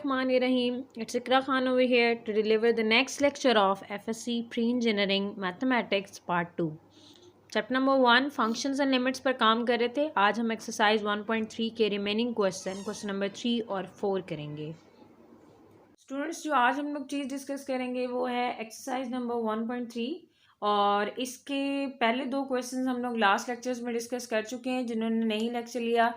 Bismillahirrahmanirrahim. It's Ikra Khan over here to deliver the next lecture of FSC Pre-Engineering Mathematics Part 2. Chapter number 1 functions and limits पर काम कर रहे थे. आज हम एक्सरसाइज 1.3 के रिमेनिंग क्वेश्चन नंबर 3 और 4 करेंगे. स्टूडेंट्स, जो आज हम लोग चीज़ डिस्कस करेंगे वो है एक्सरसाइज नंबर 1.3 और इसके पहले दो क्वेश्चंस हम लोग लास्ट लेक्चर्स में डिस्कस कर चुके हैं. जिन्होंने नहीं लेक्चर लिया,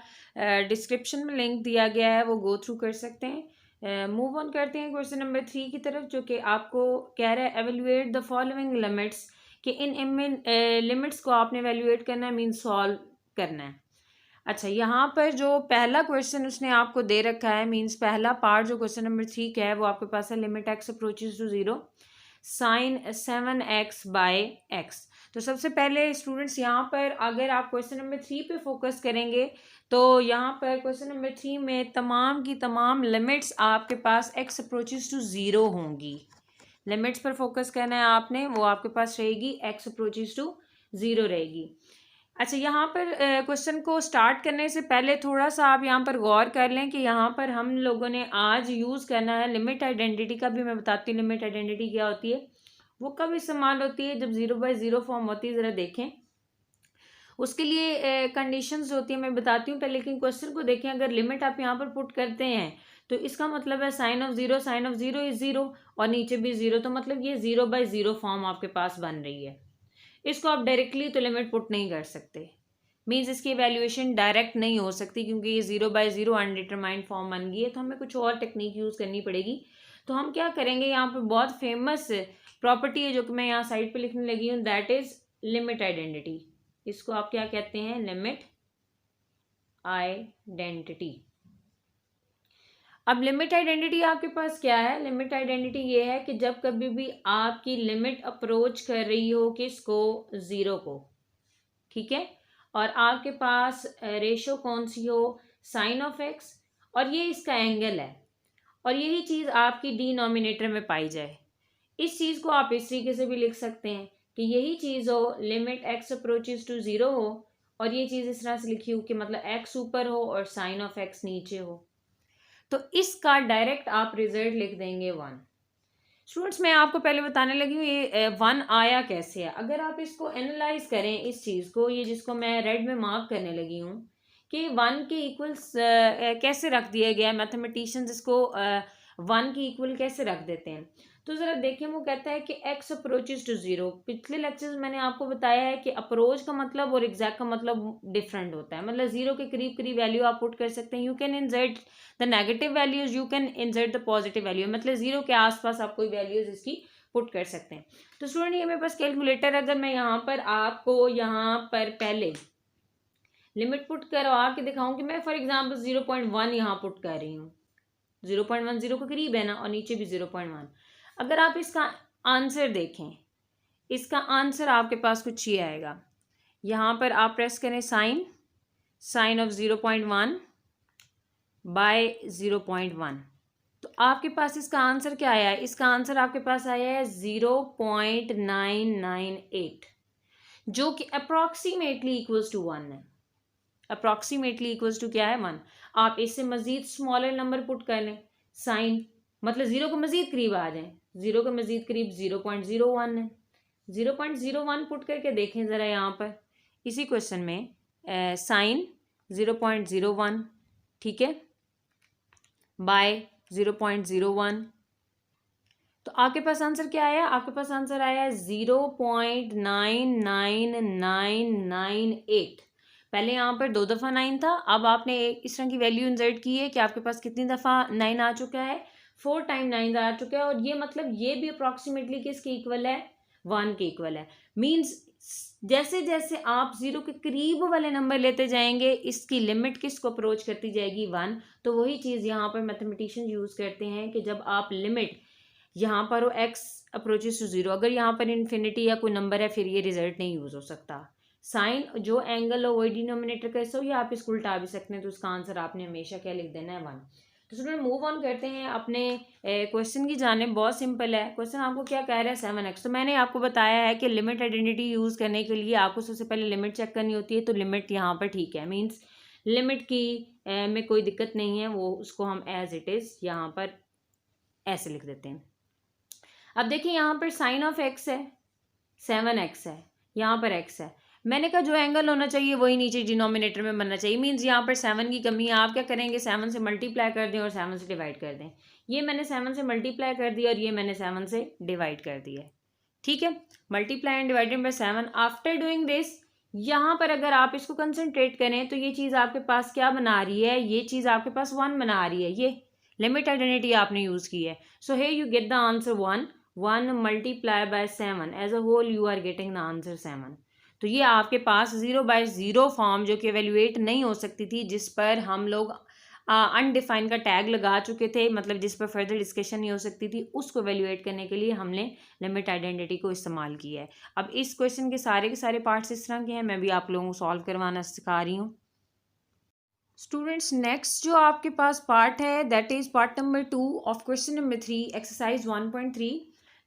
डिस्क्रिप्शन में लिंक दिया गया है, वो गो थ्रू कर सकते हैं. मूव ऑन करते हैं क्वेश्चन नंबर 3 की तरफ, जो कि आपको कह रहा है एवेल्युएट द फॉलोइंग लिमिट्स, कि इन लिमिट्स को आपने एवेल्युएट करना है, मीन सॉल्व करना है. अच्छा, यहाँ पर जो पहला क्वेश्चन उसने आपको दे रखा है, मीन्स पहला पार्ट जो क्वेश्चन नंबर 3 का है वो आपके पास है limit x approaches to 0 sine 7x by x. तो सबसे पहले स्टूडेंट्स यहाँ पर अगर आप क्वेश्चन नंबर 3 पे फोकस करेंगे तो यहाँ पर क्वेश्चन नंबर 3 में तमाम की तमाम लिमिट्स आपके पास x अप्रोचेज टू 0 होंगी. लिमिट्स पर फोकस करना है आपने, वो आपके पास रहेगी x अप्रोचेज टू 0 रहेगी. अच्छा, यहाँ पर क्वेश्चन को स्टार्ट करने से पहले थोड़ा सा आप यहाँ पर गौर कर लें कि यहाँ पर हम लोगों ने आज यूज़ करना है लिमिट आइडेंटिटी का. भी मैं बताती हूँ लिमिट आइडेंटिटी क्या होती है, वो कब इस्तेमाल होती है, जब 0/0 फॉर्म होती है. ज़रा देखें, उसके लिए कंडीशंस होती है, मैं बताती हूँ पहले. लेकिन क्वेश्चन को देखें, अगर लिमिट आप यहाँ पर पुट करते हैं तो इसका मतलब है साइन ऑफ 0 इज़ 0 और नीचे भी 0, तो मतलब ये 0/0 फॉर्म आपके पास बन रही है. इसको आप डायरेक्टली तो लिमिट पुट नहीं कर सकते, मीन्स इसकी वैल्यूएशन डायरेक्ट नहीं हो सकती क्योंकि ये 0/0 अनडिटरमाइंड फॉर्म बन गई है. तो हमें कुछ और टेक्निक यूज़ करनी पड़ेगी. तो हम क्या करेंगे, यहाँ पर बहुत फेमस प्रॉपर्टी है जो कि मैं यहाँ साइड पे लिखने लगी हूँ, दैट इज लिमिट आइडेंटिटी. इसको आप क्या कहते हैं, लिमिट आइडेंटिटी. अब लिमिट आइडेंटिटी आपके पास क्या है, लिमिट आइडेंटिटी ये है कि जब कभी भी आपकी लिमिट अप्रोच कर रही हो किसको, 0 को, ठीक है, और आपके पास रेशो कौन सी हो, साइन ऑफ एक्स, और ये इसका एंगल है, और यही चीज़ आपकी डिनोमिनेटर में पाई जाए. इस चीज़ को आप इस तरीके से भी लिख सकते हैं कि यही चीज़ हो, लिमिट एक्स अप्रोचेज टू 0 हो, और ये चीज़ इस तरह से लिखी हो कि मतलब एक्स ऊपर हो और साइन ऑफ एक्स नीचे हो. तो इसका डायरेक्ट आप रिजल्ट लिख देंगे 1. स्टूडेंट्स, मैं आपको पहले बताने लगी हूँ ये 1 आया कैसे है. अगर आप इसको एनालाइज करें, इस चीज़ को, ये जिसको मैं रेड में मार्क करने लगी हूँ कि 1 के इक्वल्स कैसे रख दिया गया है, मैथमेटिशियंस इसको 1 के इक्वल कैसे रख देते हैं. तो ज़रा देखें, वो कहता है कि x अप्रोचेज टू 0. पिछले लेक्चर्स में मैंने आपको बताया है कि अप्रोच का मतलब और एग्जैक्ट का मतलब डिफरेंट होता है. मतलब 0 के करीब करीब वैल्यू आप पुट कर सकते हैं. You can insert the negative values, you can insert the positive value, मतलब 0 के आसपास आप कोई वैल्यूज इसकी पुट कर सकते हैं. तो स्टूडेंट, ये मेरे पास कैलकुलेटर, अगर मैं यहाँ पर आपको यहाँ पर पहले लिमिट पुट करवा के दिखाऊं कि मैं फॉर एग्जाम्पल 0.1 यहाँ पुट कर रही हूँ, 0.10 के करीब है ना, और नीचे भी 0.1. अगर आप इसका आंसर देखें, इसका आंसर आपके पास कुछ ये आएगा. यहाँ पर आप प्रेस करें साइन ऑफ 0.1 बाय 0.1, तो आपके पास इसका आंसर क्या आया है, इसका आंसर आपके पास आया है 0.998, जो कि अप्रॉक्सीमेटली इक्वल्स टू 1 है. अप्रॉक्सीमेटली इक्वल्स टू क्या है, 1. आप इससे मजीद स्मॉलर नंबर पुट कर लें, साइन मतलब 0 को मजीद करीब आ जाए, 0 के मजीद करीब 0.01 है. 0.01 पुट करके देखें ज़रा यहाँ पर इसी क्वेश्चन में, साइन 0.01, ठीक है, बाय 0.01, तो आपके पास आंसर क्या आया, आपके पास आंसर आया है 0.99998. पहले यहाँ पर 2 दफ़ा 9 था, अब आपने इस तरह की वैल्यू इंसर्ट की है कि आपके पास कितनी दफ़ा 9 आ चुका है, 4 टाइम 9 आ चुका है. और ये मतलब ये भी अप्रॉक्सीमेटली किसके इक्वल है, 1 के इक्वल है. मीन्स जैसे जैसे आप 0 के करीब वाले नंबर लेते जाएंगे, इसकी लिमिट किसको अप्रोच करती जाएगी, 1. तो वही चीज़ यहाँ पर मैथमेटिशियन यूज़ करते हैं कि जब आप लिमिट यहाँ पर हो x अप्रोचेज टू 0, अगर यहाँ पर इन्फिनिटी या कोई नंबर है, फिर ये रिजल्ट नहीं यूज़ हो सकता. साइन जो एंगल हो वही डिनोमिनेटर का हिस्सा हो, या आप इसको उल्टा भी सकते हैं. तो उसका आंसर आपने हमेशा क्या लिख देना है, 1. तो स्टूडेंट, मूव ऑन करते हैं अपने क्वेश्चन की जानिब. बहुत सिंपल है क्वेश्चन. आपको क्या कह रहा है, 7x. तो मैंने आपको बताया है कि लिमिट आइडेंटिटी यूज़ करने के लिए आपको सबसे पहले लिमिट चेक करनी होती है. तो लिमिट यहाँ पर ठीक है, मीन्स लिमिट की में कोई दिक्कत नहीं है, वो उसको हम एज इट इज़ यहाँ पर ऐसे लिख देते हैं। अब देखिए यहाँ पर साइन ऑफ एक्स है 7x है, यहाँ पर x है। मैंने कहा जो एंगल होना चाहिए वही नीचे डिनोमिनेटर में बनना चाहिए। मीन्स यहाँ पर 7 की कमी है, आप क्या करेंगे 7 से मल्टीप्लाई कर दें और 7 से डिवाइड कर दें। ये मैंने 7 से मल्टीप्लाई कर दिया और ये मैंने 7 से डिवाइड कर दिया है, ठीक है। Multiply and divided by 7। After doing this, यहाँ पर अगर आप इसको कंसंट्रेट करें तो ये चीज़ आपके पास क्या बना रही है, ये चीज़ आपके पास 1 बना रही है। ये लिमिट आइडेंटिटी आपने यूज़ की है। So hey you get the answer 1 multiply by 7 as a whole you are getting the answer 7। तो ये आपके पास 0/0 फॉर्म जो कि एवेल्युएट नहीं हो सकती थी, जिस पर हम लोग अनडिफाइन का टैग लगा चुके थे, मतलब जिस पर फर्दर डिस्कशन नहीं हो सकती थी, उसको एवेल्युएट करने के लिए हमने लिमिट आइडेंटिटी को इस्तेमाल किया है। अब इस क्वेश्चन के सारे पार्ट्स इस तरह के हैं, मैं भी आप लोगों को सॉल्व करवाना सिखा रही हूँ। स्टूडेंट्स, नेक्स्ट जो आपके पास पार्ट है that is part number 2 of question number 3 exercise 1.3।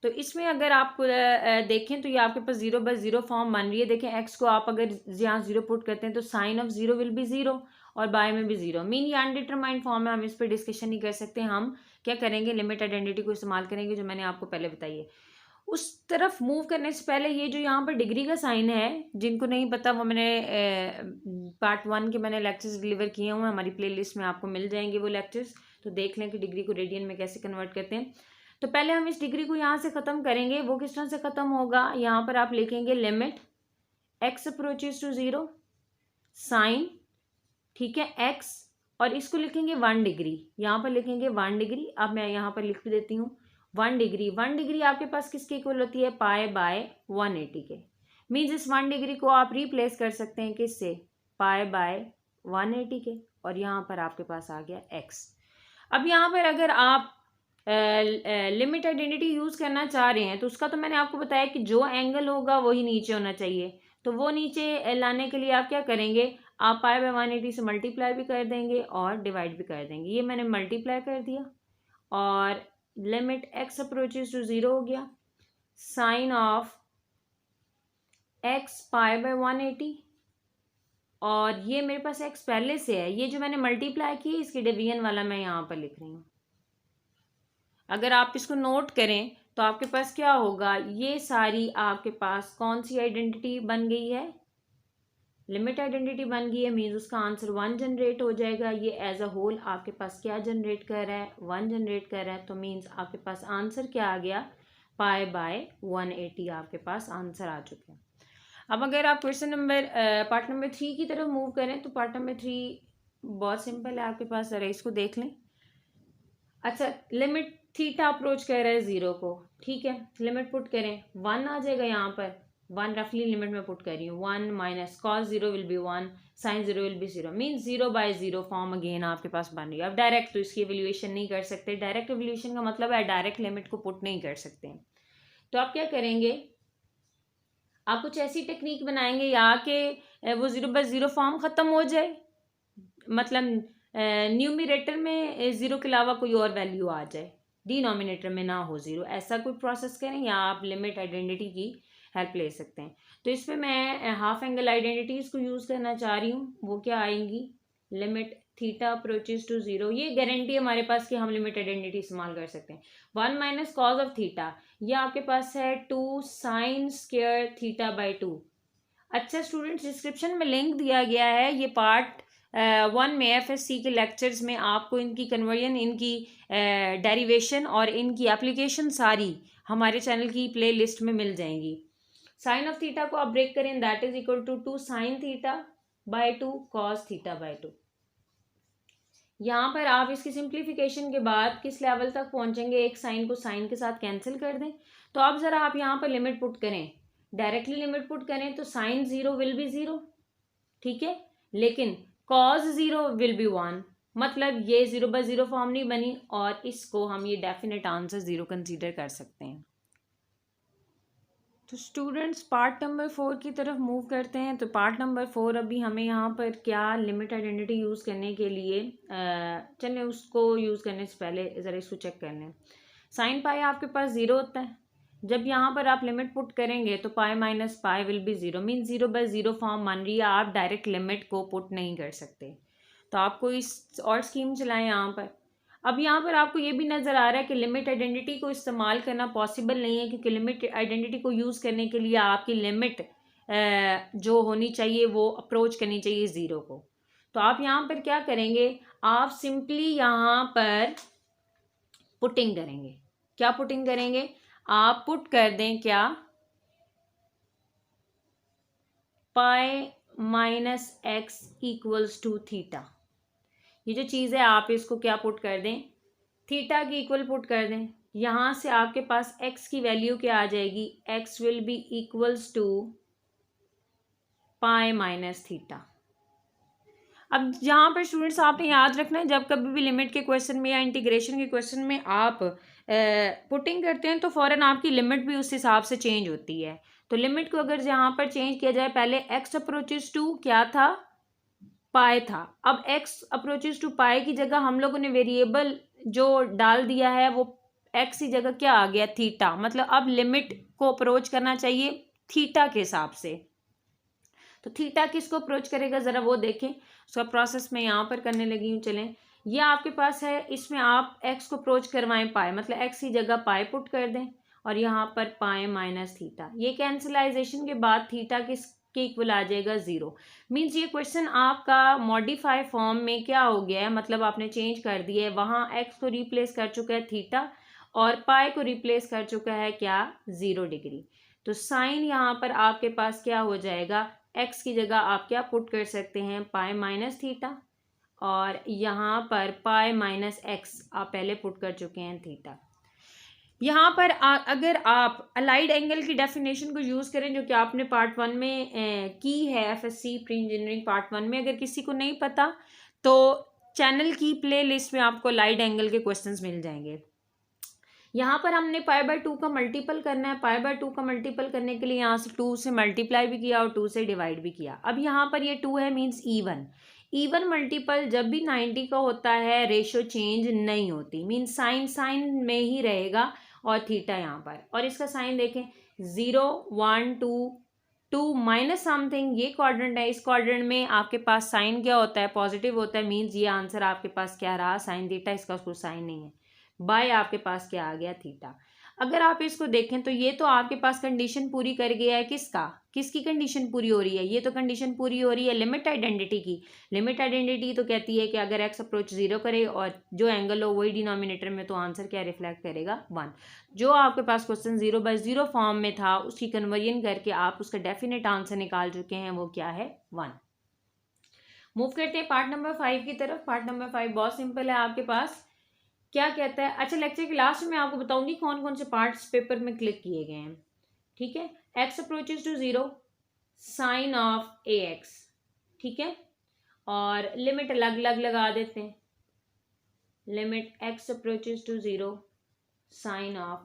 तो इसमें अगर आप देखें तो ये आपके पास 0/0 फॉर्म बन रही है। देखें एक्स को आप अगर यहाँ 0 पुट करते हैं तो साइन ऑफ 0 विल बी 0 और बाय में भी 0। मीन ये अनडिटरमाइंड फॉर्म है, हम इस पर डिस्कशन नहीं कर सकते। हम क्या करेंगे, लिमिट आइडेंटिटी को इस्तेमाल करेंगे जो मैंने आपको पहले बताई है। उस तरफ मूव करने से पहले ये जो यहाँ पर डिग्री का साइन है, जिनको नहीं पता वो मैंने पार्ट 1 के मैंने लेक्चर्स डिलीवर किए हुए हैं, हमारी प्लेलिस्ट में आपको मिल जाएंगे वो लेक्चर्स। तो देख लें कि डिग्री को रेडियन में कैसे कन्वर्ट करते हैं। तो पहले हम इस डिग्री को यहाँ से ख़त्म करेंगे। वो किस तरह से ख़त्म होगा, यहाँ पर आप लिखेंगे limit x approaches to 0 sine, ठीक है, x, और इसको लिखेंगे 1 डिग्री, यहाँ पर लिखेंगे 1 डिग्री। अब मैं यहाँ पर लिख भी देती हूँ 1 डिग्री। 1 डिग्री आपके पास किसके इक्वल होती है, पाई बाय 180 के। मीन्स इस 1 डिग्री को आप रिप्लेस कर सकते हैं किससे, पाई बाय 180 के, और यहाँ पर आपके पास आ गया x। अब यहाँ पर अगर आप लिमिट आइडेंटिटी यूज़ करना चाह रहे हैं तो उसका तो मैंने आपको बताया कि जो एंगल होगा वही नीचे होना चाहिए। तो वो नीचे लाने के लिए आप क्या करेंगे, आप पाई बाय 180 से मल्टीप्लाई भी कर देंगे और डिवाइड भी कर देंगे। ये मैंने मल्टीप्लाई कर दिया और लिमिट x अप्रोचेज टू 0 हो गया, sine of x pi by 180, और ये मेरे पास x पहले से है, ये जो मैंने मल्टीप्लाई की इसकी डिवीजन वाला मैं यहाँ पर लिख रही हूँ। अगर आप इसको नोट करें तो आपके पास क्या होगा, ये सारी आपके पास कौन सी आइडेंटिटी बन गई है, लिमिट आइडेंटिटी बन गई है। मीन्स उसका आंसर 1 जनरेट हो जाएगा। ये एज अ होल आपके पास क्या जनरेट कर रहा है, 1 जनरेट कर रहा है। तो मीन्स आपके पास आंसर क्या आ गया, पाई बाय 180 आपके पास आंसर आ चुका है। अब अगर आप क्वेश्चन नंबर पार्ट नंबर 3 की तरफ मूव करें तो पार्ट नंबर 3 बहुत सिंपल है आपके पास, जरा इसको देख लें। अच्छा, लिमिट थीटा अप्रोच कर रहा है 0 को, ठीक है, लिमिट पुट करें 1 आ जाएगा यहाँ पर, 1 रफली लिमिट में पुट कर रही हूँ, 1 minus cos 0 will be 1 sine 0 will be 0। Means 0/0 form again आपके पास बन रही है। अब डायरेक्ट तो इसकी एवल्यूएशन नहीं कर सकते, डायरेक्ट एवल्यूएशन का मतलब है डायरेक्ट लिमिट को पुट नहीं कर सकते। तो आप क्या करेंगे, आप कुछ ऐसी टेक्निक बनाएंगे या कि वो 0/0 फॉर्म ख़त्म हो जाए, मतलब न्यूमिरेटर में 0 के अलावा कोई और वैल्यू आ जाए, डिनोमिनेटर में ना हो 0, ऐसा कोई प्रोसेस करें, या आप लिमिट आइडेंटिटी की हेल्प ले सकते हैं। तो इस पर मैं हाफ एंगल आइडेंटिटीज़ को यूज़ करना चाह रही हूँ। वो क्या आएंगी, लिमिट थीटा अप्रोचेज टू 0, ये गारंटी है हमारे पास कि हम लिमिट आइडेंटिटी इस्तेमाल कर सकते हैं। 1 माइनस कॉज ऑफ थीटा, ये आपके पास है 2 साइन स्क्वायर थीटा बाई 2। अच्छा स्टूडेंट्स, डिस्क्रिप्शन में लिंक दिया गया है, ये पार्ट 1 में FSC के लेक्चर्स में आपको इनकी कन्वर्जन, इनकी डेरिवेशन और इनकी एप्लीकेशन सारी हमारे चैनल की प्ले लिस्ट में मिल जाएंगी। साइन ऑफ थीटा को आप ब्रेक करें, that is equal to 2 sine theta by 2 cos theta by 2। यहाँ पर आप इसकी सिंप्लीफिकेशन के बाद किस लेवल तक पहुँचेंगे, एक साइन को साइन के साथ कैंसिल कर दें। तो अब ज़रा आप यहाँ पर लिमिट पुट करें, डायरेक्टली लिमिट पुट करें तो साइन 0 विल बी 0, ठीक है, लेकिन कॉज 0 विल बी 1, मतलब ये 0/0 फॉर्म नहीं बनी और इसको हम ये डेफिनेट आंसर 0 कंसीडर कर सकते हैं। तो स्टूडेंट्स, पार्ट नंबर 4 की तरफ मूव करते हैं। तो पार्ट नंबर 4 अभी हमें यहाँ पर क्या लिमिट आइडेंटिटी यूज़ करने के लिए, चलें उसको यूज़ करने से पहले ज़रा इसको चेक कर लें। साइन पाई आपके पास 0 होता है, जब यहाँ पर आप लिमिट पुट करेंगे तो pi minus pi will be 0, mean 0/0 form मान रही है, आप डायरेक्ट लिमिट को पुट नहीं कर सकते। तो आपको इस और स्कीम चलाएं यहाँ पर। अब यहाँ पर आपको ये भी नज़र आ रहा है कि लिमिट आइडेंटिटी को इस्तेमाल करना पॉसिबल नहीं है, क्योंकि लिमिट आइडेंटिटी को यूज़ करने के लिए आपकी लिमिट जो होनी चाहिए वो अप्रोच करनी चाहिए ज़ीरो को। तो आप यहाँ पर क्या करेंगे, आप सिंपली यहाँ पर पुटिंग करेंगे। क्या पुटिंग करेंगे, आप पुट कर दें क्या, pi minus x equals to theta. ये जो चीज़ है आप इसको क्या पुट कर दें, थीटा की इक्वल पुट कर दें। यहाँ से आपके पास x की वैल्यू क्या आ जाएगी, x will be equals to pi minus theta. अब यहाँ पर स्टूडेंट्स आपने याद रखना है, जब कभी भी लिमिट के क्वेश्चन में या इंटीग्रेशन के क्वेश्चन में आप पुटिंग करते हैं तो फ़ौरन आपकी लिमिट भी उस हिसाब से चेंज होती है। तो लिमिट को अगर यहाँ पर चेंज किया जाए, पहले x अप्रोचेस टू क्या था, पाई था। अब x अप्रोचेस टू पाई की जगह हम लोगों ने वेरिएबल जो डाल दिया है वो x की जगह क्या आ गया, थीटा। मतलब अब लिमिट को अप्रोच करना चाहिए थीटा के हिसाब से। तो थीटा किसको अप्रोच करेगा ज़रा वो देखें, उसका प्रोसेस मैं यहाँ पर करने लगी हूँ। चलें, ये आपके पास है, इसमें आप x को अप्रोच करवाएं पाई, मतलब x की जगह पाई पुट कर दें और यहाँ पर पाई माइनस थीटा। ये कैंसिलाइजेशन के बाद थीटा किसके इक्वल आ जाएगा, ज़ीरो। मीन्स ये क्वेश्चन आपका मॉडिफाई फॉर्म में क्या हो गया है, मतलब आपने चेंज कर दिया है। वहाँ x को रिप्लेस कर चुका है थीटा और पाई को रिप्लेस कर चुका है क्या, 0 डिग्री। तो साइन यहाँ पर आपके पास क्या हो जाएगा, x की जगह आप क्या पुट कर सकते हैं, पाई माइनस थीटा, और यहाँ पर पाई माइनस एक्स आप पहले पुट कर चुके हैं थीटा। यहाँ पर अगर आप अलाइड एंगल की डेफिनेशन को यूज़ करें जो कि आपने पार्ट 1 में की है, एफएससी प्री इंजीनियरिंग पार्ट 1 में, अगर किसी को नहीं पता तो चैनल की प्ले लिस्ट में आपको अलाइड एंगल के क्वेश्चंस मिल जाएंगे। यहाँ पर हमने पाई बाय 2 का मल्टीपल करना है। पाई बाय 2 का मल्टीपल करने के लिए यहाँ से 2 से मल्टीप्लाई भी किया और 2 से डिवाइड भी किया। अब यहाँ पर ये 2 है, मीन्स ईवन। ईवन मल्टीपल जब भी 90 का होता है रेशो चेंज नहीं होती, मीन्स साइन में ही रहेगा और थीटा यहाँ पर। और इसका साइन देखें, 0 1 2 2 माइनस समथिंग, ये क्वाड्रेंट है। इस क्वाड्रेंट में आपके पास साइन क्या होता है, पॉजिटिव होता है। मीन्स ये आंसर आपके पास क्या रहा, साइन थीटा। इसका उसको साइन नहीं है, बाय आपके पास क्या आ गया, थीटा। अगर आप इसको देखें तो ये तो आपके पास कंडीशन पूरी कर गया है, किसकी कंडीशन पूरी हो रही है, ये तो कंडीशन पूरी हो रही है लिमिट आइडेंटिटी की। लिमिट आइडेंटिटी तो कहती है कि अगर x अप्रोच 0 करे और जो एंगल हो वही डिनोमिनेटर में, तो आंसर क्या रिफ्लेक्ट करेगा, 1। जो आपके पास क्वेश्चन 0/0 फॉर्म में था उसकी कन्वर्जन करके आप उसका डेफिनेट आंसर निकाल चुके हैं, वो क्या है, 1। मूव करते हैं पार्ट नंबर 5 की तरफ। पार्ट नंबर 5 बहुत सिंपल है, आपके पास क्या कहता है। अच्छा, लेक्चर के लास्ट में आपको बताऊंगी कौन कौन से पार्ट्स पेपर में क्लिक किए गए हैं, ठीक है। x approaches to 0 sine of ax, ठीक है, और लिमिट अलग अलग लगा देते हैं। Limit x approaches to 0 sine of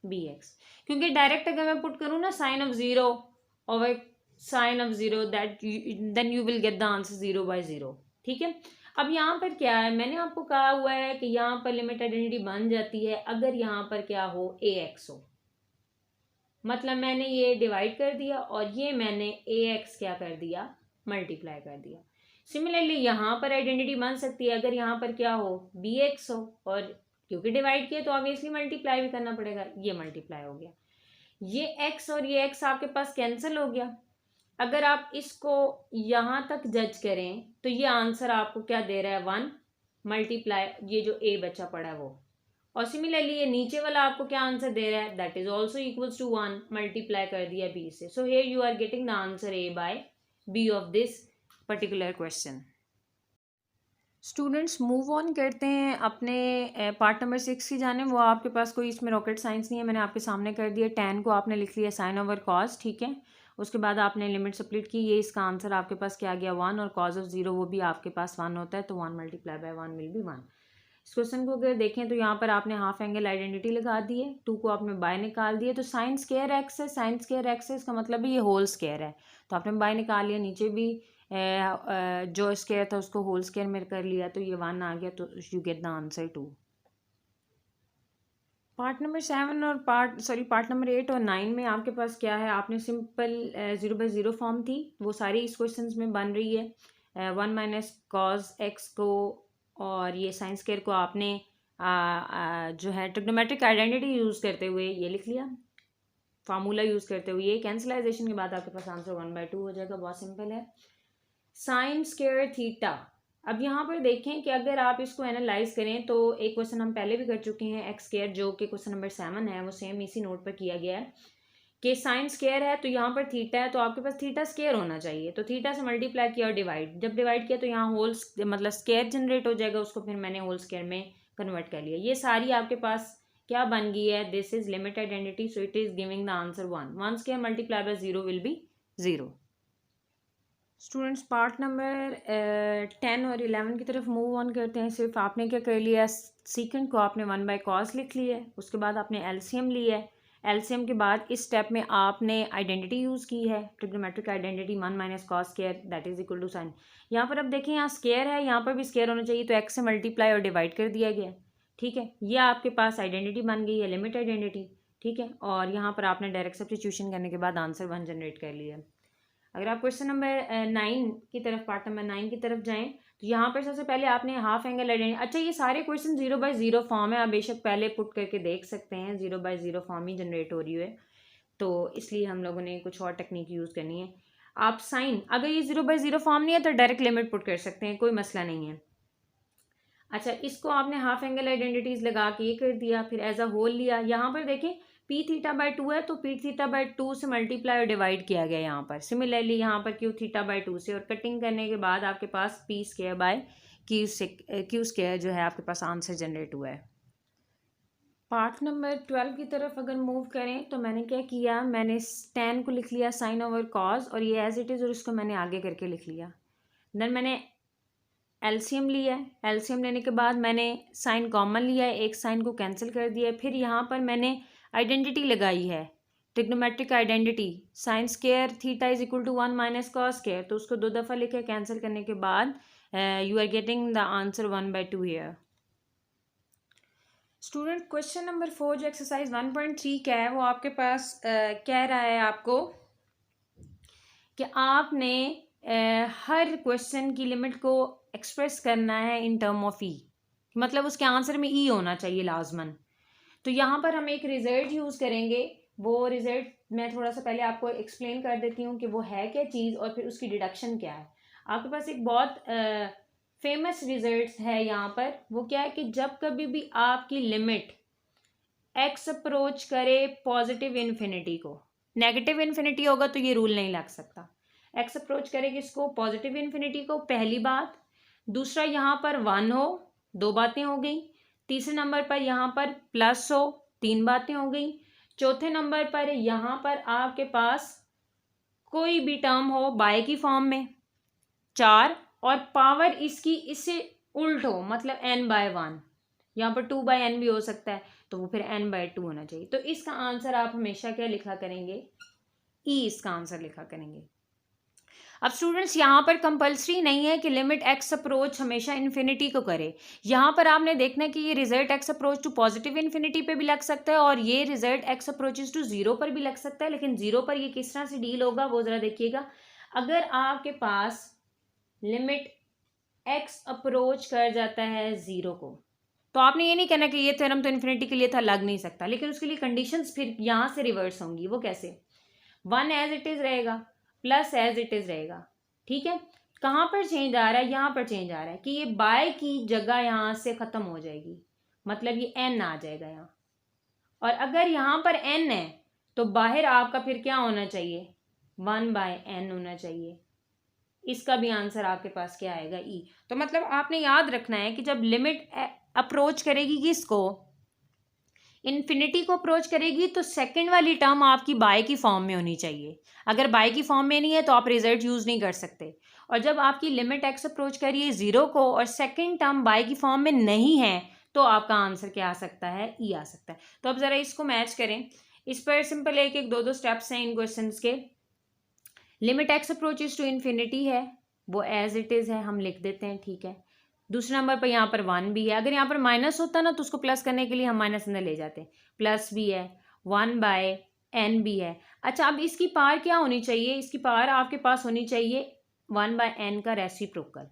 bx, क्योंकि डायरेक्ट अगर मैं पुट करूँ ना साइन ऑफ 0 और sine of 0, that then you will get the answer 0/0, ठीक है। अब यहाँ पर क्या है, मैंने आपको कहा हुआ है कि यहाँ पर लिमिट आइडेंटिटी बन जाती है अगर यहाँ पर क्या हो, ax हो। मतलब मैंने ये डिवाइड कर दिया और ये मैंने ax क्या कर दिया, मल्टीप्लाई कर दिया। सिमिलरली यहाँ पर आइडेंटिटी बन सकती है अगर यहाँ पर क्या हो, bx हो, और क्योंकि डिवाइड किया तो ऑब्वियसली मल्टीप्लाई भी करना पड़ेगा। ये मल्टीप्लाई हो गया, ये x और ये x आपके पास कैंसिल हो गया। अगर आप इसको यहाँ तक जज करें तो ये आंसर आपको क्या दे रहा है, 1 मल्टीप्लाई ये जो a बचा पड़ा है वो। और सिमिलरली ये नीचे वाला आपको क्या आंसर दे रहा है, that is also equals to 1 multiply कर दिया b से। So here you are getting the answer a by b of this particular question. Students move on करते हैं अपने पार्ट नंबर 6 की जाने। वो आपके पास कोई इसमें रॉकेट साइंस नहीं है, मैंने आपके सामने कर दिया। tan को आपने लिख लिया साइन ओवर कॉस, ठीक है। उसके बाद आपने लिमिट स्प्लिट की, ये इसका आंसर आपके पास क्या गया, 1, और कॉज ऑफ 0 वो भी आपके पास 1 होता है, तो 1 मल्टीप्लाई बाय 1 विल बी 1। इस क्वेश्चन को अगर देखें तो यहाँ पर आपने हाफ एंगल आइडेंटिटी लगा दी है, 2 को आपने बाय निकाल दिया, तो साइन स्क्वायर एक्स है, साइन स्क्वायर एक्स है, इसका मतलब भी ये होल स्क्वायर है, तो आपने बाय निकाल लिया। नीचे भी जो स्क्वायर था उसको होल स्क्वायर में कर लिया, तो ये 1 आ गया, तो you get the answer 2। Part number 7 और पार्ट नंबर 8 और 9 में आपके पास क्या है, आपने सिंपल 0/0 फॉर्म थी वो सारी इस क्वेश्चन में बन रही है। 1 माइनस कॉस एक्स को और ये साइन स्क्वायर को आपने जो है ट्रिग्नोमेट्रिक आइडेंटिटी यूज़ करते हुए ये लिख लिया, फार्मूला यूज़ करते हुए। ये कैंसलाइजेशन के बाद आपके पास आंसर 1/2 हो जाएगा, बहुत सिंपल है। साइन स्क्वायर थीटा, अब यहाँ पर देखें कि अगर आप इसको एनालाइज करें तो एक क्वेश्चन हम पहले भी कर चुके हैं, एक्स स्क्वायर, जो कि क्वेश्चन नंबर 7 है, वो सेम इसी नोट पर किया गया है कि साइन स्क्वायर है तो यहाँ पर थीटा है तो आपके पास थीटा स्क्वायर होना चाहिए, तो थीटा से मल्टीप्लाई किया और डिवाइड, जब डिवाइड किया तो यहाँ होल मतलब स्क्वायर जनरेट हो जाएगा, उसको फिर मैंने होल स्क्वायर में कन्वर्ट कर लिया। ये सारी आपके पास क्या बन गई है, this is limit identity, so it is giving the answer 1 square multiply by 0 will be 0। Students part number 10 और 11 की तरफ मूव ऑन करते हैं। सिर्फ आपने क्या कर लिया, सीकेंड को आपने 1/cos लिख लिया है, उसके बाद आपने एलसीएम लिया है, एलसीएम के बाद इस स्टेप में आपने आइडेंटिटी यूज़ की है, trigonometric identity 1 minus cos square that is equal to sine. यहाँ पर अब देखें, यहाँ स्क्वायर है, यहाँ पर भी स्क्वायर होना चाहिए, तो एक्स से मल्टीप्लाई और डिवाइड कर दिया गया, ठीक है। ये आपके पास आइडेंटिटी बन गई है, लिमिट आइडेंटिटी, ठीक है। और यहाँ पर आपने डायरेक्ट सब्स्टिट्यूशन करने के बाद आंसर 1 जनरेट कर लिया। अगर आप क्वेश्चन नंबर 9 की तरफ, पार्ट नंबर 9 की तरफ जाएं, तो यहाँ पर सबसे पहले आपने हाफ एंगल आइडेंटिटी, अच्छा ये सारे क्वेश्चन 0/0 फॉर्म है, आप बेशक पहले पुट करके देख सकते हैं, 0/0 फॉर्म ही जनरेट हो रही है, तो इसलिए हम लोगों ने कुछ और टेक्निक यूज़ करनी है। आप साइन, अगर ये 0/0 फॉर्म नहीं है तो डायरेक्ट लिमिट पुट कर सकते हैं, कोई मसला नहीं है। अच्छा, इसको आपने हाफ एंगल आइडेंटिटीज लगा के ये कर दिया, फिर एज अ होल लिया। यहाँ पर देखें पी थीटा बाई 2 है तो पी थीटा बाई 2 से मल्टीप्लाई और डिवाइड किया गया यहाँ पर। सिमिलरली यहाँ पर क्यू थीटा बाई 2 से, और कटिंग करने के बाद आपके पास P square by Q square जो है आपके पास आंसर जनरेट हुआ है। पार्ट नंबर 12 की तरफ अगर मूव करें तो मैंने क्या किया, मैंने tan को लिख लिया साइन ओवर कॉस, और ये एज इट इज़, और इसको मैंने आगे करके लिख लिया। देन मैंने एलसीएम लिया है, एलसीएम लेने के बाद मैंने साइन कॉमन लिया है, एक साइन को कैंसिल कर दिया है। फिर यहाँ पर मैंने आइडेंटिटी लगाई है, trigonometric identity, sine square theta is equal to 1 minus cos square, तो उसको 2 दफ़ा लिखे, कैंसिल करने के बाद you are getting the answer 1/2 here. Student question number 4 जो एक्सरसाइज 1.3 का है, वो आपके पास कह रहा है आपको कि आपने हर क्वेश्चन की लिमिट को एक्सप्रेस करना है इन टर्म ऑफ ई, मतलब उसके आंसर में ई होना चाहिए लाजमन। तो यहाँ पर हम एक रिजल्ट यूज़ करेंगे, वो रिजल्ट मैं थोड़ा सा पहले आपको एक्सप्लेन कर देती हूँ कि वो है क्या चीज़ और फिर उसकी डिडक्शन क्या है। आपके पास एक बहुत फेमस रिजल्ट है यहाँ पर, वो क्या है कि जब कभी भी आपकी लिमिट एक्स अप्रोच करे पॉजिटिव इन्फिनिटी को, नेगेटिव इन्फिनिटी होगा तो ये रूल नहीं लग सकता। एक्स अप्रोच करे किसको, पॉजिटिव इन्फिनिटी को, पहली बात। दूसरा, यहाँ पर 1 हो, 2 बातें हो गई। तीसरे नंबर पर यहाँ पर प्लस हो, 3 बातें हो गई। चौथे नंबर पर यहाँ पर आपके पास कोई भी टर्म हो बाय की फॉर्म में, 4, और पावर इसकी इससे उल्ट हो, मतलब n/1, यहाँ पर 2/n भी हो सकता है, तो वो फिर n/2 होना चाहिए। तो इसका आंसर आप हमेशा क्या लिखा करेंगे, ई इसका आंसर लिखा करेंगे। अब स्टूडेंट्स यहाँ पर कंपलसरी नहीं है कि लिमिट एक्स अप्रोच हमेशा इन्फिनिटी को करे, यहाँ पर आपने देखना है कि ये result x approach to positive infinity पे भी लग सकता है और ये रिजल्ट एक्स अप्रोचेस टू 0 पर भी लग सकता है, लेकिन 0 पर ये किस तरह से डील होगा वो ज़रा देखिएगा। अगर आपके पास लिमिट एक्स अप्रोच कर जाता है 0 को, तो आपने ये नहीं कहना कि ये थ्योरम तो इन्फिनिटी के लिए था, लग नहीं सकता, लेकिन उसके लिए कंडीशंस फिर यहाँ से रिवर्स होंगी। वो कैसे, 1 एज इट इज़ रहेगा, प्लस एज इट इज़ रहेगा, ठीक है। कहाँ पर चेंज आ रहा है, यहाँ पर चेंज आ रहा है कि ये बाय की जगह यहाँ से ख़त्म हो जाएगी, मतलब ये n आ जाएगा यहाँ, और अगर यहाँ पर n है तो बाहर आपका फिर क्या होना चाहिए, 1/n होना चाहिए। इसका भी आंसर आपके पास क्या आएगा, ई। तो मतलब आपने याद रखना है कि जब लिमिट अप्रोच करेगी किसको, इन्फिनिटी को अप्रोच करेगी, तो सेकंड वाली टर्म आपकी बाय की फॉर्म में होनी चाहिए। अगर बाय की फॉर्म में नहीं है तो आप रिजल्ट यूज़ नहीं कर सकते। और जब आपकी लिमिट एक्स अप्रोच करिए 0 को और सेकंड टर्म बाय की फॉर्म में नहीं है, तो आपका आंसर क्या आ सकता है, ई आ सकता है। तो अब ज़रा इसको मैच करें, इस पर सिंपल एक एक 2 स्टेप्स हैं इन क्वेश्चन के। Limit x approaches to infinity है, वो एज इट इज़ है, हम लिख देते हैं, ठीक है। दूसरे नंबर पर यहाँ पर 1 भी है, अगर यहाँ पर माइनस होता ना तो उसको प्लस करने के लिए हम माइनस अंदर ले जाते हैं, प्लस भी है, 1/n भी है। अच्छा, अब इसकी पावर क्या होनी चाहिए, इसकी पावर आपके पास होनी चाहिए 1/n का रेसिप्रोकल।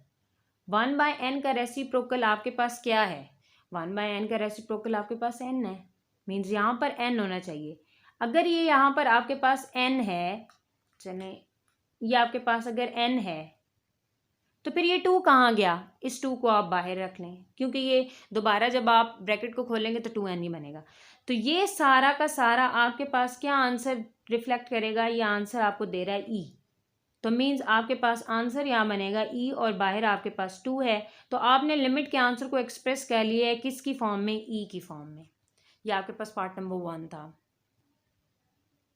1/n का रेसिप्रोकल आपके पास क्या है? 1/n का रेसिप्रोकल आपके पास n है, मीन्स यहाँ पर n होना चाहिए। अगर ये यहाँ पर आपके पास n है, चले ये आपके पास अगर n है तो फिर ये 2 कहाँ गया? इस 2 को आप बाहर रख लें, क्योंकि ये दोबारा जब आप ब्रैकेट को खोलेंगे तो 2n ही बनेगा। तो ये सारा का सारा आपके पास क्या आंसर रिफ्लेक्ट करेगा? ये आंसर आपको दे रहा है e, तो मीन्स आपके पास आंसर यहाँ बनेगा e और बाहर आपके पास 2 है। तो आपने लिमिट के आंसर को एक्सप्रेस कर लिया है किसकी फॉर्म में? e की फॉर्म में। ये आपके पास पार्ट नंबर 1 था।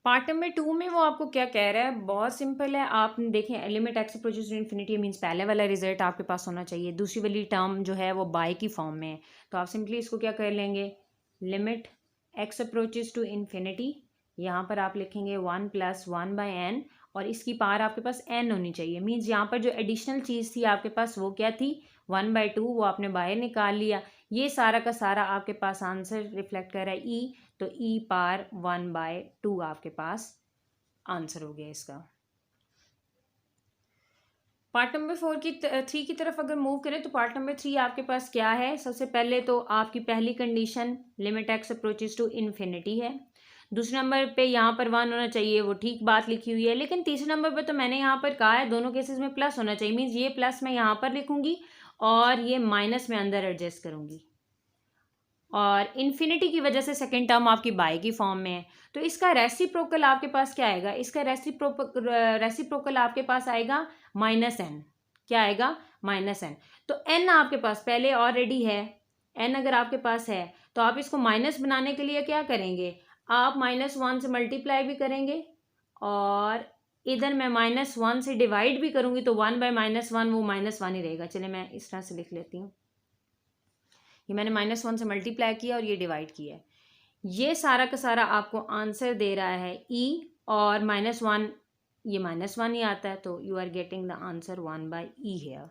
पार्ट नंबर 2 में वो आपको क्या कह रहा है? बहुत सिंपल है। आप देखें, limit x approaches to infinity means पहले वाला रिजल्ट आपके पास होना चाहिए, दूसरी वाली टर्म जो है वो बाय की फॉर्म में है। तो आप सिंपली इसको क्या कर लेंगे? Limit x approaches to infinity, यहाँ पर आप लिखेंगे 1 + 1/n और इसकी पावर आपके पास n होनी चाहिए। मीन्स यहाँ पर जो एडिशनल चीज़ थी आपके पास वो क्या थी? 1/2, वो आपने बाहर निकाल लिया। ये सारा का सारा आपके पास आंसर रिफ्लेक्ट कर रहा है e, तो e पावर 1/2 आपके पास आंसर हो गया इसका। पार्ट नंबर 3 की तरफ अगर मूव करें तो पार्ट नंबर 3 आपके पास क्या है? सबसे पहले तो आपकी पहली condition limit x approaches to infinity है। दूसरे नंबर पे यहाँ पर 1 होना चाहिए, वो ठीक बात लिखी हुई है। लेकिन तीसरे नंबर पे तो मैंने यहाँ पर कहा है दोनों केसेस में प्लस होना चाहिए, मीन्स ये प्लस मैं यहाँ पर लिखूंगी और ये माइनस में अंदर एडजस्ट करूंगी। और इन्फिनिटी की वजह से सेकेंड टर्म आपकी बाय की फॉर्म में है, तो इसका रेसिप्रोकल आपके पास क्या आएगा? इसका रेसिप्रोकल आपके पास आएगा -n। क्या आएगा? -n। तो n आपके पास पहले ऑलरेडी है, n अगर आपके पास है तो आप इसको माइनस बनाने के लिए क्या करेंगे? आप -1 से मल्टीप्लाई भी करेंगे और इधर मैं -1 से डिवाइड भी करूंगी, तो 1/-1 वो -1 ही रहेगा। चलिए मैं इस तरह से लिख लेती हूँ, ये मैंने -1 से मल्टीप्लाई किया और ये डिवाइड किया है। ये सारा का सारा आपको आंसर दे रहा है e और -1, ये -1 ही आता है, तो you are getting the answer 1/e here.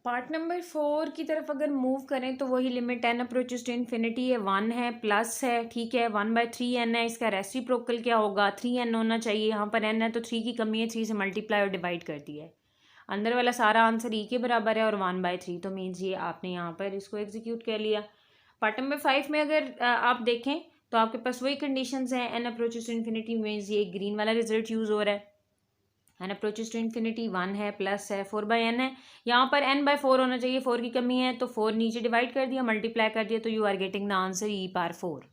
Part number 4 की तरफ अगर मूव करें तो वही limit n approaches to infinity है, 1 है, प्लस है, ठीक है, 1/3n है। इसका रेसिप्रोकल क्या होगा? 3n होना चाहिए। यहाँ पर n है तो 3 की कमी है, 3 से मल्टीप्लाई और डिवाइड कर दिया है। अंदर वाला सारा आंसर e के बराबर है और 1/3, तो मीन्स ये आपने यहाँ पर इसको एग्जीक्यूट कर लिया। पार्ट नंबर 5 में अगर आप देखें तो आपके पास वही कंडीशंस हैं, n approaches to infinity means ये ग्रीन वाला रिजल्ट यूज़ हो रहा है। n अप्रोचेस टू इन्फिनिटी 1 है, प्लस है, 4/n है। यहाँ पर n/4 होना चाहिए, 4 की कमी है, तो 4 नीचे डिवाइड कर दिया, मल्टीप्लाई कर दिया, तो you are getting the answer e/4।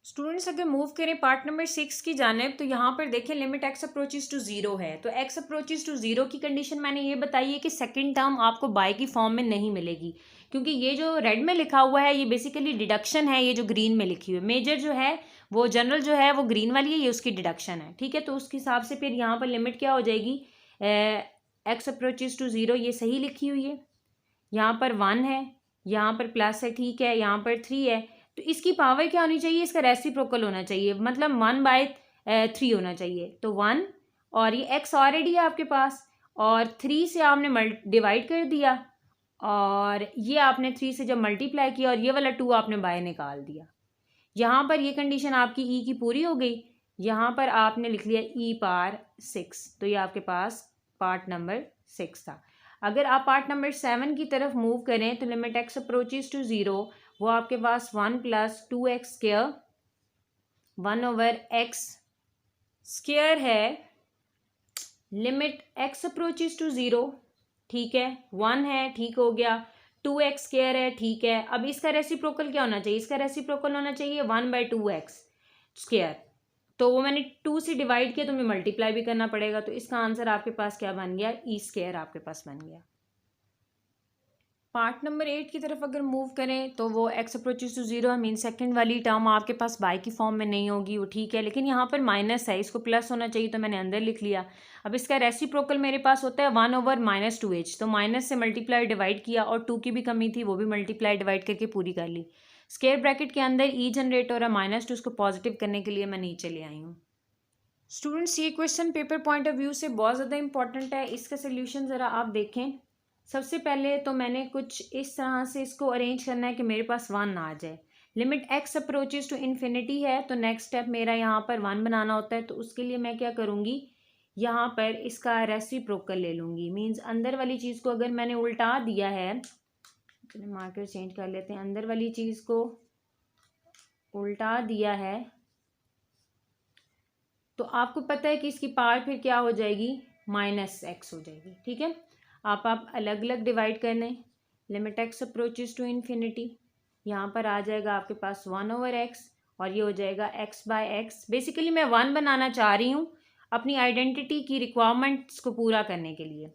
Students अगर मूव करें पार्ट नंबर 6 की जानिब तो यहाँ पर देखें लिमिट एक्स अप्रोचेस टू 0 है, तो एक्स अप्रोचेस टू 0 की कंडीशन मैंने ये बताई है कि सेकंड टर्म आपको बाय की फॉर्म में नहीं मिलेगी, क्योंकि ये जो रेड में लिखा हुआ है ये बेसिकली डिडक्शन है, ये जो ग्रीन में लिखी हुई है मेजर जो है वो जनरल जो है वो ग्रीन वाली है, ये उसकी डिडक्शन है, ठीक है। तो उसके हिसाब से फिर यहाँ पर लिमिट क्या हो जाएगी? एक्स अप्रोचेस टू 0 ये सही लिखी हुई है, यहाँ पर 1 है, यहाँ पर प्लस है, ठीक है, यहाँ पर 3 है, तो इसकी पावर क्या होनी चाहिए? इसका रेसिप्रोकल होना चाहिए, मतलब 1/3 होना चाहिए। तो 1 और ये x ऑलरेडी है आपके पास और 3 से आपने डिवाइड कर दिया और ये आपने 3 से जब मल्टीप्लाई किया और ये वाला 2 आपने बाय निकाल दिया। यहाँ पर ये कंडीशन आपकी e की पूरी हो गई। यहाँ पर आपने लिख लिया e/6, तो ये आपके पास पार्ट नंबर 6 था। अगर आप पार्ट नंबर 7 की तरफ मूव करें तो लिमिट एक्स अप्रोचेस टू 0 वो आपके पास 1 + 2x² 1/x² है। लिमिट एक्स अप्रोचेस टू 0, ठीक है, 1 है, ठीक हो गया, 2x² है, ठीक है। अब इसका रेसिप्रोकल क्या होना चाहिए? इसका रेसिप्रोकल होना चाहिए 1/2x², तो वो मैंने 2 से डिवाइड किया तो मैं मल्टीप्लाई भी करना पड़ेगा, तो इसका आंसर आपके पास क्या बन गया? e² आपके पास बन गया। पार्ट नंबर 8 की तरफ अगर मूव करें तो वो x approaches to 0 mean second वाली टर्म आपके पास बाय की फॉर्म में नहीं होगी, वो ठीक है, लेकिन यहाँ पर माइनस है, इसको प्लस होना चाहिए, तो मैंने अंदर लिख लिया। अब इसका रेसिप्रोकल मेरे पास होता है 1/-2h, तो माइनस से मल्टीप्लाई डिवाइड किया और 2 की भी कमी थी, वो भी मल्टीप्लाई डिवाइड करके पूरी कर ली। स्क्वायर ब्रैकेट के अंदर ई जनरेट हो रहा है -2, उसको पॉजिटिव करने के लिए मैं नीचे ले आई हूँ। स्टूडेंट्स ये question paper point of view से बहुत ज़्यादा इंपॉर्टेंट है, इसका सोल्यूशन ज़रा आप देखें। सबसे पहले तो मैंने कुछ इस तरह से इसको अरेंज करना है कि मेरे पास 1 ना आ जाए। Limit x approaches to infinity है, तो नेक्स्ट स्टेप मेरा यहाँ पर 1 बनाना होता है, तो उसके लिए मैं क्या करूँगी, यहाँ पर इसका रेसिप्रोकल ले लूँगी। मीन्स अंदर वाली चीज़ को अगर मैंने उल्टा दिया है, चलिए मार्कर चेंज कर लेते हैं, अंदर वाली चीज़ को उल्टा दिया है तो आपको पता है कि इसकी पावर फिर क्या हो जाएगी, -x हो जाएगी। ठीक है, आप अलग अलग डिवाइड कर लें। Limit x approaches to infinity, यहाँ पर आ जाएगा आपके पास 1/x और ये हो जाएगा x/x। बेसिकली मैं 1 बनाना चाह रही हूँ अपनी आइडेंटिटी की रिक्वायरमेंट्स को पूरा करने के लिए।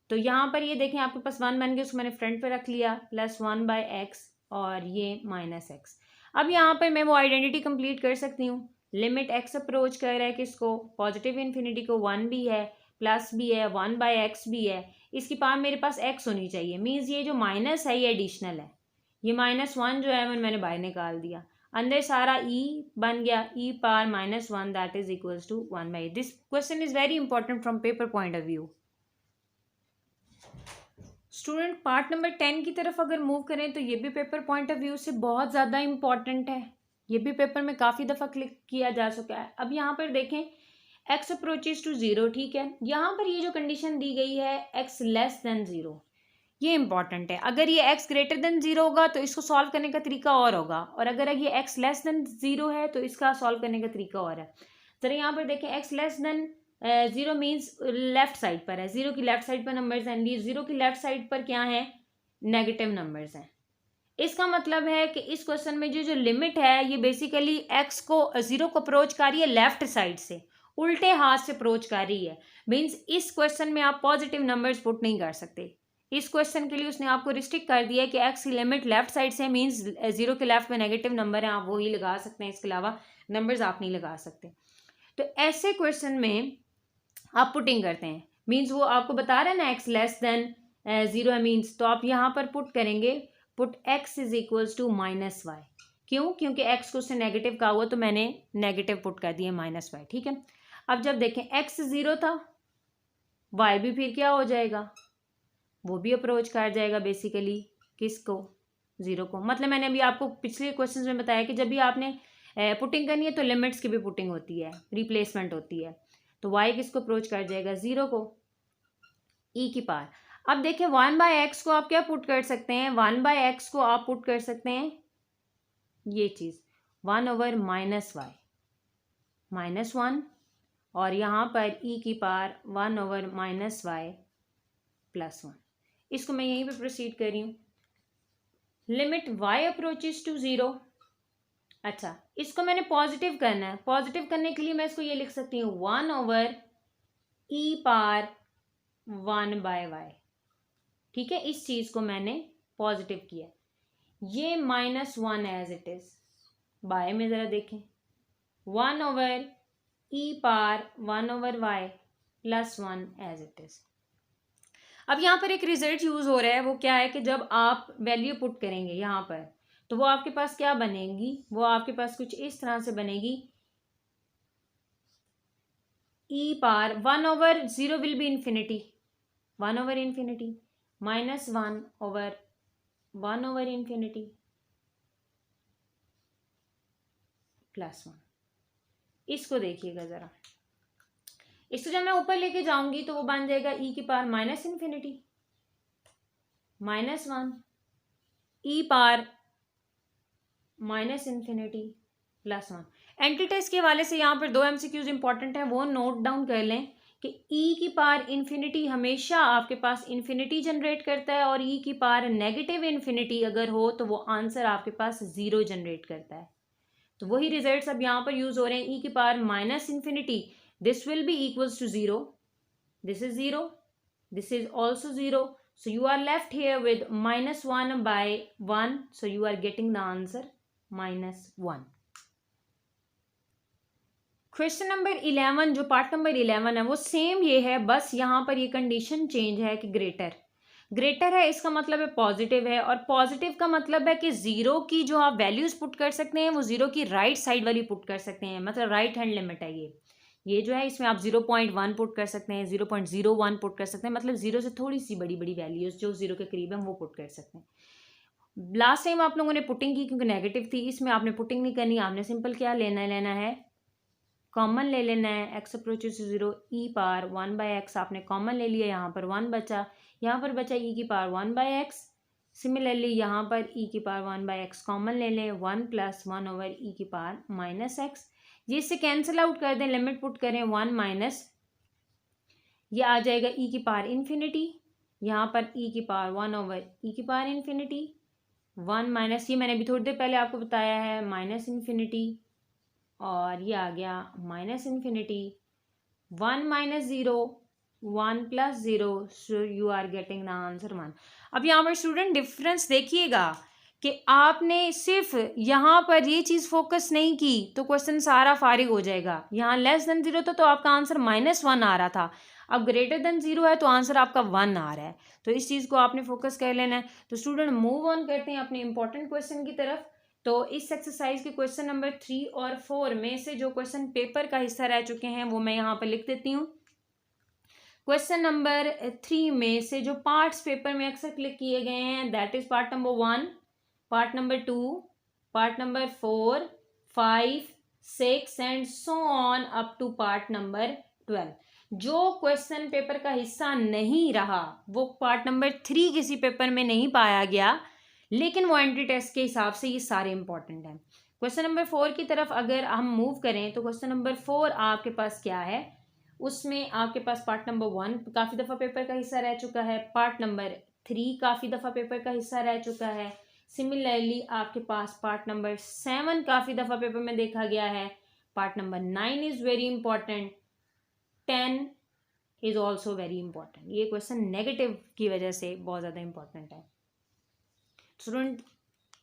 तो यहाँ पर ये देखें आपके पास 1 बन गया, उसको मैंने फ्रंट पे रख लिया, प्लस 1/x और ये -x। अब यहाँ पर मैं वो आइडेंटिटी कंप्लीट कर सकती हूँ। लिमिट x अप्रोच कर रहा है किसको, पॉजिटिव इन्फिनिटी को, 1 भी है, प्लस भी है, 1/x भी है, इसकी पावर मेरे पास x होनी चाहिए। मीन्स ये जो माइनस है ये एडिशनल है, ये -1 जो है मैंने बाहर निकाल दिया, अंदर सारा e बन गया, e power -1 that is equals to 1/8। This question is very important from paper point of view. Student part number 10 की तरफ अगर मूव करें तो ये भी पेपर पॉइंट ऑफ व्यू से बहुत ज़्यादा इंपॉर्टेंट है, ये भी पेपर में काफ़ी दफ़ा क्लिक किया जा चुका है। अब यहाँ पर देखें x अप्रोचेस टू 0, ठीक है, यहाँ पर ये जो कंडीशन दी गई है x लेस देन 0, ये इंपॉर्टेंट है। अगर ये x ग्रेटर देन 0 होगा तो इसको सॉल्व करने का तरीका और होगा, और अगर ये x लेस देन 0 है तो इसका सॉल्व करने का तरीका और है। जरा यहाँ पर देखें x less than 0 means left side पर है, 0 की लेफ्ट साइड पर नंबर्स हैं, 0 की लेफ्ट साइड पर क्या है, नेगेटिव नंबर्स हैं। इसका मतलब है कि इस क्वेश्चन में जो लिमिट है ये बेसिकली x को 0 को अप्रोच कर रही है लेफ्ट साइड से, उल्टे हाथ से अप्रोच कर रही है। मीन्स इस क्वेश्चन में आप पॉजिटिव नंबर्स पुट नहीं कर सकते। इस क्वेश्चन के लिए उसने आपको रिस्ट्रिक्ट कर दिया है कि x की लिमिट लेफ्ट साइड से, मीन्स 0 के लेफ्ट में नेगेटिव नंबर है, आप वो ही लगा सकते हैं, इसके अलावा नंबर्स आप नहीं लगा सकते। तो ऐसे क्वेश्चन में आप पुटिंग करते हैं, मीन्स वो आपको बता रहा है ना x लेस देन 0 है मीन्स, तो आप यहाँ पर पुट करेंगे, put x is equals to -y। क्यों, क्योंकि x को उसने नेगेटिव कहा हुआ तो मैंने नेगेटिव पुट कर दिया -y। ठीक है, अब जब देखें x 0 था, y भी फिर क्या हो जाएगा, वो भी अप्रोच कर जाएगा बेसिकली किसको, 0 को। मतलब मैंने अभी आपको पिछले क्वेश्चन में बताया कि जब भी आपने पुटिंग करनी है तो लिमिट्स की भी पुटिंग होती है, रिप्लेसमेंट होती है। तो y किसको अप्रोच कर जाएगा, 0 को, e की पावर। अब देखिए 1/x को आप क्या पुट कर सकते हैं, 1/x को आप पुट कर सकते हैं ये चीज़ 1/-y, -1, और यहाँ पर e की पावर 1/-y +1। इसको मैं यहीं पे प्रोसीड कर रही हूँ। लिमिट y अप्रोचेस टू 0, अच्छा इसको मैंने पॉजिटिव करना है, पॉजिटिव करने के लिए मैं इसको ये लिख सकती हूँ 1/e पावर 1/y। ठीक है, इस चीज को मैंने पॉजिटिव किया, ये -1 एज इट इज, बाय में जरा देखें 1/e power 1/y +1 as it is. अब यहाँ पर एक रिजल्ट यूज हो रहा है, वो क्या है कि जब आप वैल्यू पुट करेंगे यहाँ पर तो वो आपके पास क्या बनेगी, वो आपके पास कुछ इस तरह से बनेगी, e power 1/0 will be infinity, 1/∞, -1/1/∞ +1। इसको देखिएगा जरा, इसको जब मैं ऊपर लेके जाऊंगी तो वो बन जाएगा e की पावर -∞, -1, e पावर -∞ +1। एंटी टेस्ट के हवाले से यहाँ पर 2 MCQs इंपॉर्टेंट हैं, वो नोट डाउन कर लें कि e की पावर इन्फिनिटी हमेशा आपके पास इन्फिनिटी जनरेट करता है, और e की पावर नेगेटिव इन्फिनिटी अगर हो तो वो आंसर आपके पास 0 जनरेट करता है। तो वही रिजल्ट्स अब यहाँ पर यूज हो रहे हैं, e की power -∞, this will be equals to 0, this is 0, this is also 0, so you are left here with -1/1, so you are getting the answer -1। Question number 11 जो पार्ट नंबर 11 है वो सेम ये है, बस यहाँ पर ये कंडीशन चेंज है कि ग्रेटर है, इसका मतलब है पॉजिटिव है, और पॉजिटिव का मतलब है कि 0 की जो आप वैल्यूज पुट कर सकते हैं वो 0 की राइट साइड वाली पुट कर सकते हैं, मतलब राइट हैंड लिमिट है ये जो है, इसमें आप 0.1 पुट कर सकते हैं, 0.01 पुट कर सकते हैं, मतलब 0 से थोड़ी सी बड़ी बड़ी वैल्यूज जो 0 के करीब है वो पुट कर सकते हैं। लास्ट टाइम आप लोगों ने पुटिंग की क्योंकि नेगेटिव थी, इसमें आपने पुटिंग नहीं करनी, आपने सिंपल क्या लेना है कॉमन ले लेना है, x approaches to 0 e power 1/x आपने कॉमन ले लिया, यहाँ पर 1 बचा, यहाँ पर बचा e की पावर 1/x। सिमिलरली यहाँ पर e की पावर 1/x कॉमन ले लें, 1 + 1 ओवर e की पावर -x। ये इससे कैंसिल आउट कर दें, लिमिट पुट करें 1 माइनस, ये आ जाएगा e की पावर इन्फिनिटी, यहाँ पर e की पावर 1 ओवर e की पावर इन्फिनिटी, 1 माइनस, ये मैंने अभी थोड़ी देर पहले आपको बताया है, -इन्फिनिटी, और ये आ गया -infinity, 1 - 0 1 + 0, so you are getting the answer 1। अब यहाँ पर स्टूडेंट डिफरेंस देखिएगा कि आपने सिर्फ यहाँ पर ये चीज़ फोकस नहीं की तो क्वेश्चन सारा फारिग हो जाएगा। यहाँ लेस देन 0 था तो आपका आंसर -1 आ रहा था, अब ग्रेटर देन 0 है तो आंसर आपका 1 आ रहा है, तो इस चीज़ को आपने फोकस कर लेना है। तो स्टूडेंट मूव ऑन करते हैं अपने इंपॉर्टेंट क्वेश्चन की तरफ। तो इस एक्सरसाइज के क्वेश्चन नंबर 3 और 4 में से जो क्वेश्चन पेपर का हिस्सा रह चुके हैं वो मैं यहाँ पर लिख देती हूँ। क्वेश्चन नंबर 3 में से जो पार्ट्स पेपर में अक्सर क्लिक किए गए हैं, that is part number 1, part number 2, part number 4, 5, 6 and so on up to part number 12। जो क्वेश्चन पेपर का हिस्सा नहीं रहा वो पार्ट नंबर 3 किसी पेपर में नहीं पाया गया, लेकिन वो एंट्री टेस्ट के हिसाब से ये सारे इंपॉर्टेंट हैं। क्वेश्चन नंबर 4 की तरफ अगर हम मूव करें तो क्वेश्चन नंबर 4 आपके पास क्या है, उसमें आपके पास पार्ट नंबर 1 काफ़ी दफ़ा पेपर का हिस्सा रह चुका है, पार्ट नंबर 3 काफ़ी दफ़ा पेपर का हिस्सा रह चुका है, सिमिलरली आपके पास पार्ट नंबर 7 काफ़ी दफ़ा पेपर में देखा गया है, part number 9 is very important, 10 is also very important. ये क्वेश्चन नेगेटिव की वजह से बहुत ज़्यादा इंपॉर्टेंट है। स्टूडेंट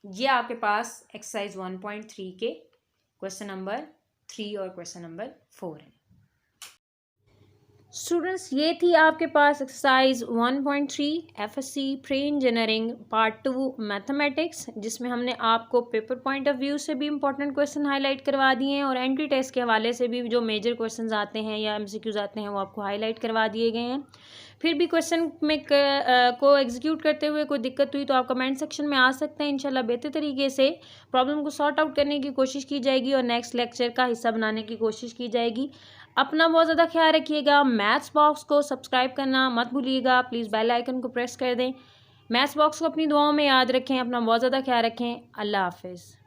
ये आपके पास एक्सरसाइज 1.3 के क्वेश्चन नंबर 3 और क्वेश्चन नंबर 4 है। स्टूडेंट्स ये थी आपके पास exercise 1.3 FSC pre engineering part 2 mathematics, जिसमें हमने आपको पेपर पॉइंट ऑफ व्यू से भी इंपॉर्टेंट क्वेश्चन हाईलाइट करवा दिए हैं और एंट्री टेस्ट के हवाले से भी जो मेजर क्वेश्चंस आते हैं या एमसीक्यूज आते हैं वो आपको हाईलाइट करवा दिए गए हैं। फिर भी क्वेश्चन में को एग्जीक्यूट करते हुए कोई दिक्कत हुई तो आप कमेंट सेक्शन में आ सकते हैं। इंशाल्लाह बेहतर तरीके से प्रॉब्लम को सॉर्ट आउट करने की कोशिश की जाएगी और नेक्स्ट लेक्चर का हिस्सा बनाने की कोशिश की जाएगी। अपना बहुत ज़्यादा ख्याल रखिएगा। मैथ्स बॉक्स को सब्सक्राइब करना मत भूलिएगा, प्लीज़ बेल आइकन को प्रेस कर दें। मैथ्स बॉक्स को अपनी दुआओं में याद रखें। अपना बहुत ज़्यादा ख्याल रखें। अल्लाह हाफिज़।